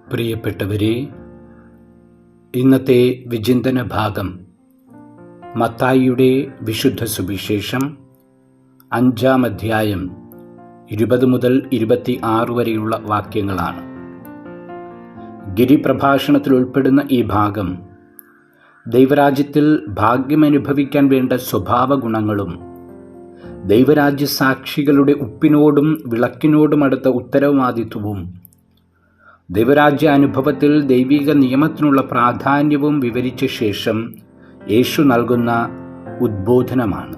പ്രിയപ്പെട്ടവരെ, ഇന്നത്തെ വിചിന്തന ഭാഗം മത്തായിയുടെ വിശുദ്ധ സുവിശേഷം 5-ാം അധ്യായം 20 മുതൽ 26 വരെയുള്ള വാക്യങ്ങളാണ്. ഗിരിപ്രഭാഷണത്തിൽ ഉൾപ്പെടുന്ന ഈ ഭാഗം ദൈവരാജ്യത്തിൽ ഭാഗ്യമനുഭവിക്കാൻ വേണ്ട സ്വഭാവ ഗുണങ്ങളും ദൈവരാജ്യ സാക്ഷികളുടെ ഉപ്പിനോടും വിളക്കിനോടും അടുത്ത ഉത്തരവാദിത്വവും ദൈവരാജ്യ അനുഭവത്തിൽ ദൈവിക നിയമത്തിനുള്ള പ്രാധാന്യവും വിവരിച്ച ശേഷം യേശു നൽകുന്ന ഉദ്ബോധനമാണ്.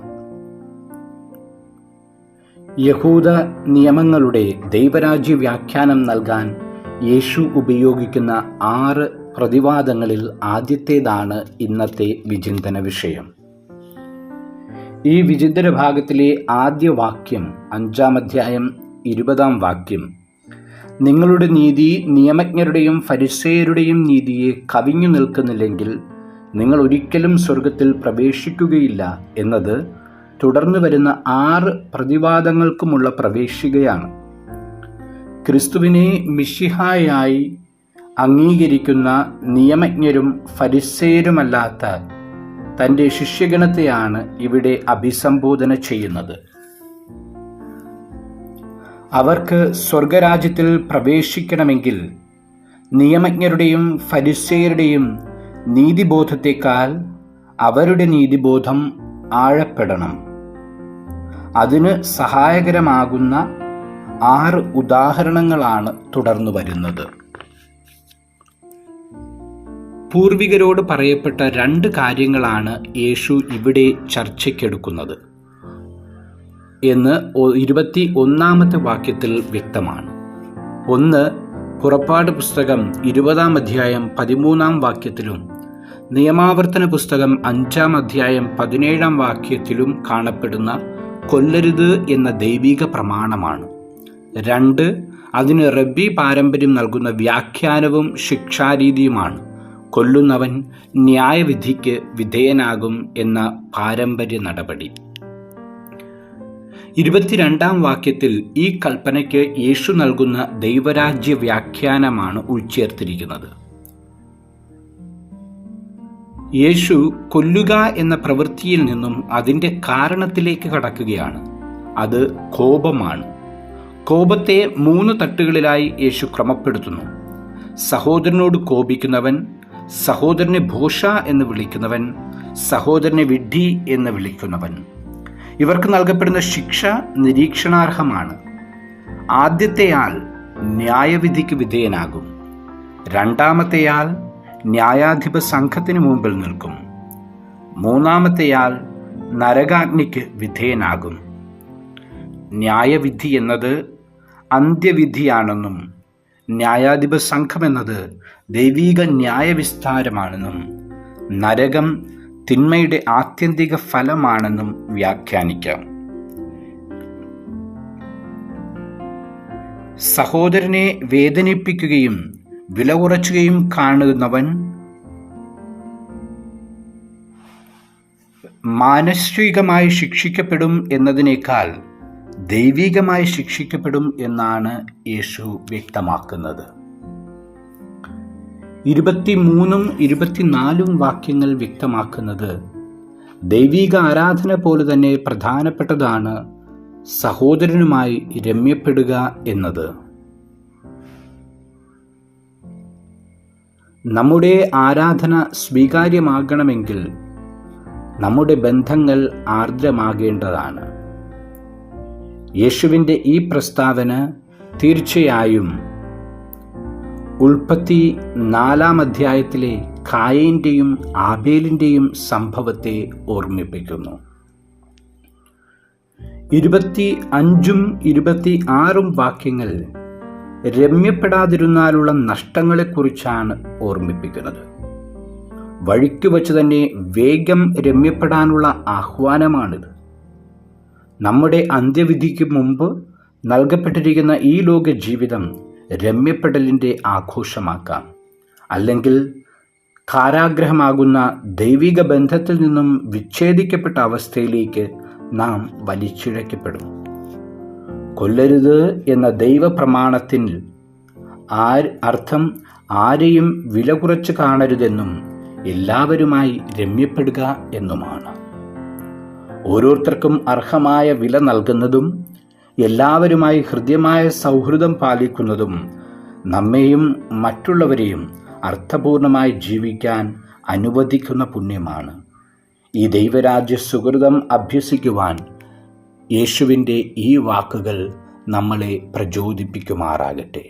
യഹൂദ നിയമങ്ങളുടെ ദൈവരാജ്യ വ്യാഖ്യാനം നൽകാൻ യേശു ഉപയോഗിക്കുന്ന 6 പ്രതിവാദങ്ങളിൽ ആദ്യത്തേതാണ് ഇന്നത്തെ വിചിന്തന വിഷയം. ഈ വിചിന്തന ഭാഗത്തിലെ ആദ്യ വാക്യം 5-ാം അധ്യായം 20-ാം വാക്യം, നിങ്ങളുടെ നീതി നിയമജ്ഞരുടെയും ഫരിസേയരുടെയും നീതിയെ കവിഞ്ഞു നിൽക്കുന്നില്ലെങ്കിൽ നിങ്ങൾ ഒരിക്കലും സ്വർഗത്തിൽ പ്രവേശിക്കുകയില്ല എന്നത് തുടർന്നു വരുന്ന 6 പ്രതിവാദങ്ങൾക്കുമുള്ള പ്രവേശികയാണ്. ക്രിസ്തുവിനെ മിശിഹായായി അംഗീകരിക്കുന്ന നിയമജ്ഞരും ഫരിസേയരുമല്ലാത്ത തൻ്റെ ശിഷ്യഗണത്തെയാണ് ഇവിടെ അഭിസംബോധന ചെയ്യുന്നത്. അവർക്ക് സ്വർഗരാജ്യത്തിൽ പ്രവേശിക്കണമെങ്കിൽ നിയമജ്ഞരുടെയും ഫരിസേയരുടെയും നീതിബോധത്തെക്കാൾ അവരുടെ നീതിബോധം ആഴപ്പെടണം. അതിന് സഹായകരമാകുന്ന 6 ഉദാഹരണങ്ങളാണ് തുടർന്നു വരുന്നത്. പൂർവികരോട് പറയപ്പെട്ട 2 കാര്യങ്ങളാണ് യേശു ഇവിടെ ചർച്ചയ്ക്കെടുക്കുന്നത് എന്ന് 21-ാമത്തെ വാക്യത്തിൽ വ്യക്തമാണ്. ഒന്ന്, പുറപ്പാട് പുസ്തകം 20-ാം അധ്യായം 13-ാം വാക്യത്തിലും നിയമാവർത്തന പുസ്തകം 5-ാം അധ്യായം 17-ാം വാക്യത്തിലും കാണപ്പെടുന്ന കൊല്ലരുത് എന്ന ദൈവിക പ്രമാണമാണ്. 2, അതിന് റബ്ബി പാരമ്പര്യം നൽകുന്ന വ്യാഖ്യാനവും ശിക്ഷാരീതിയുമാണ്. കൊല്ലുന്നവൻ ന്യായവിധിക്ക് വിധേയനാകും എന്ന പാരമ്പര്യ നടപടി. 22-ാം വാക്യത്തിൽ ഈ കൽപ്പനയ്ക്ക് യേശു നൽകുന്ന ദൈവരാജ്യ വ്യാഖ്യാനമാണ് ഉൾച്ചേർത്തിരിക്കുന്നത്. യേശു കൊല്ലുക എന്ന പ്രവൃത്തിയിൽ നിന്നും അതിൻ്റെ കാരണത്തിലേക്ക് കടക്കുകയാണ്. അത് കോപമാണ്. കോപത്തെ 3 തട്ടുകളിലായി യേശു ക്രമപ്പെടുത്തുന്നു. സഹോദരനോട് കോപിക്കുന്നവൻ, സഹോദരനെ ഭോഷ എന്ന് വിളിക്കുന്നവൻ, സഹോദരനെ വിഡ്ഢി എന്ന് വിളിക്കുന്നവൻ. ഇവർക്ക് നൽകപ്പെടുന്ന ശിക്ഷ നിരീക്ഷണാർഹമാണ്. ആദ്യത്തെയാൾ ന്യായവിധിക്ക് വിധേയനാകും. 2-ാമത്തെയാൾ ന്യായാധിപ സംഘത്തിന് മുമ്പിൽ നിൽക്കും. 3-ാമത്തെയാൾ നരകാഗ്നിക്ക് വിധേയനാകും. ന്യായവിധി എന്നത് അന്ത്യവിധിയാണെന്നും ന്യായാധിപ സംഘം എന്നത് ദൈവിക ന്യായവിസ്താരമാണെന്നും നരകം തിന്മയുടെ ആത്യന്തിക ഫലമാണെന്നും വ്യാഖ്യാനിക്കാം. സഹോദരനെ വേദനിപ്പിക്കുകയും വില കുറച്ചുകയും കാണുന്നവൻ മാനസികമായി ശിക്ഷിക്കപ്പെടും എന്നതിനേക്കാൾ ദൈവികമായി ശിക്ഷിക്കപ്പെടും എന്നാണ് യേശു വ്യക്തമാക്കുന്നത്. 23-ഉം 24-ഉം വാക്യങ്ങൾ വ്യക്തമാക്കുന്നത് ദൈവിക ആരാധന പോലെ തന്നെ പ്രധാനപ്പെട്ടതാണ് സഹോദരനുമായി രമ്യപ്പെടുക എന്നത്. നമ്മുടെ ആരാധന സ്വീകാര്യമാകണമെങ്കിൽ നമ്മുടെ ബന്ധങ്ങൾ ആർദ്രമാകേണ്ടതാണ്. യേശുവിൻ്റെ ഈ പ്രസ്താവന തീർച്ചയായും ഉൽപ്പത്തി 4-ാം അധ്യായത്തിലെ കായീൻ്റെയും ആബേലിൻ്റെയും സംഭവത്തെ ഓർമ്മിപ്പിക്കുന്നു. 25-ഉം 26-ഉം വാക്യങ്ങൾ രമ്യപ്പെടാതിരുന്നാലുള്ള നഷ്ടങ്ങളെക്കുറിച്ചാണ് ഓർമ്മിപ്പിക്കുന്നത്. വഴിക്ക് വച്ച് തന്നെ വേഗം രമ്യപ്പെടാനുള്ള ആഹ്വാനമാണിത്. നമ്മുടെ അന്ത്യവിധിക്ക് മുമ്പ് നൽകപ്പെട്ടിരിക്കുന്ന ഈ ലോക ജീവിതം രമ്യപ്പെടലിൻ്റെ ആഘോഷമാക്കാം. അല്ലെങ്കിൽ കാരാഗ്രഹമാകുന്ന ദൈവിക ബന്ധത്തിൽ നിന്നും വിച്ഛേദിക്കപ്പെട്ട അവസ്ഥയിലേക്ക് നാം വലിച്ചിഴക്കപ്പെടും. കൊല്ലരുത് എന്ന ദൈവപ്രമാണത്തിൽ അർത്ഥം ആരെയും വില കുറച്ച് കാണരുതെന്നും എല്ലാവരുമായി രമ്യപ്പെടുക എന്നുമാണ്. ഓരോരുത്തർക്കും അർഹമായ വില നൽകുന്നതും എല്ലാവരുമായി ഹൃദ്യമായ സൗഹൃദം പാലിക്കുന്നതും നമ്മെയും മറ്റുള്ളവരെയും അർത്ഥപൂർണമായി ജീവിക്കാൻ അനുവദിക്കുന്ന പുണ്യമാണ്. ഈ ദൈവരാജ്യ സുഹൃതം അഭ്യസിക്കുവാൻ യേശുവിൻ്റെ ഈ വാക്കുകൾ നമ്മളെ പ്രചോദിപ്പിക്കുമാറാകട്ടെ.